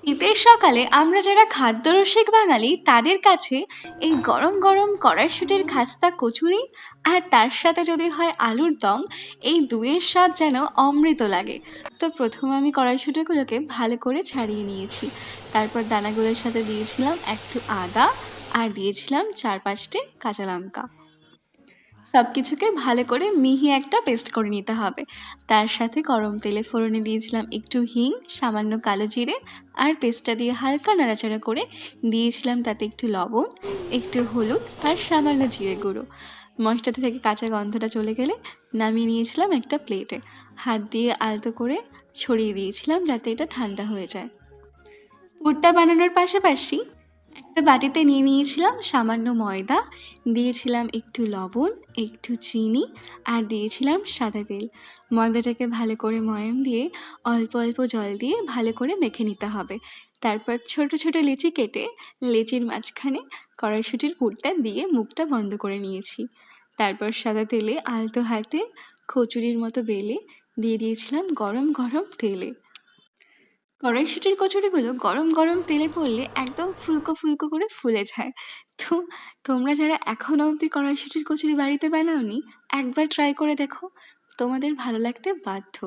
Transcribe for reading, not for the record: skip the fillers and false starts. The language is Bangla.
শীতের সকালে আমরা যারা খাদ্যরসিক বাঙালি তাদের কাছে এই গরম গরম কড়াইশুঁটির খাস্তা কচুরি আর তার সাথে যদি হয় আলুর দম, এই দুয়ের স্বাদ যেন অমৃত লাগে। তো প্রথমে আমি কড়াইশুঁটিগুলোকে ভালো করে ছাড়িয়ে নিয়েছি। তারপর দানাগুলোর সাথে দিয়েছিলাম একটু আদা আর দিয়েছিলাম 4-5টে কাঁচা লঙ্কা। সব কিছুকে ভালো করে মিহি একটা পেস্ট করে নিতে হবে। তার সাথে গরম তেলে ফোড়নে দিয়েছিলাম একটু হিং, সামান্য কালো জিরে, আর পেস্টটা দিয়ে হালকা নাড়াচাড়া করে দিয়েছিলাম তাতে একটু লবণ, একটু হলুদ আর সামান্য জিরে গুঁড়ো। মশলাটা থেকে কাঁচা গন্ধটা চলে গেলে নামিয়ে নিয়েছিলাম একটা প্লেটে। হাত দিয়ে আলতো করে ছড়িয়ে দিয়েছিলাম যাতে এটা ঠান্ডা হয়ে যায়। পুরটা বানানোর পাশাপাশি একটা বাটিতে নিয়ে নিয়েছিলাম সামান্য ময়দা, দিয়েছিলাম একটু লবণ, একটু চিনি, আর দিয়েছিলাম সাদা তেল। ময়দাটাকে ভালো করে ময়ান দিয়ে অল্প অল্প জল দিয়ে ভালো করে মেখে নিতে হবে। তারপর ছোট ছোট লেচি কেটে লেচির মাঝখানে কড়াইশুঁটির পুরটা দিয়ে মুখটা বন্ধ করে নিয়েছি। তারপর সাদা তেলে আলতো হাতে কচুরির মতো বেলে দিয়ে দিয়েছিলাম গরম গরম তেলে। কড়াইশুঁটির কচুরিগুলো গরম গরম তেলে পড়লে একদম ফুলকো ফুলকো করে ফুলে যায়। তো তোমরা যারা এখনও অবধি কড়াইশুঁটির কচুরি বাড়িতে বানাওনি, একবার ট্রাই করে দেখো, তোমাদের ভালো লাগতে বাধ্য।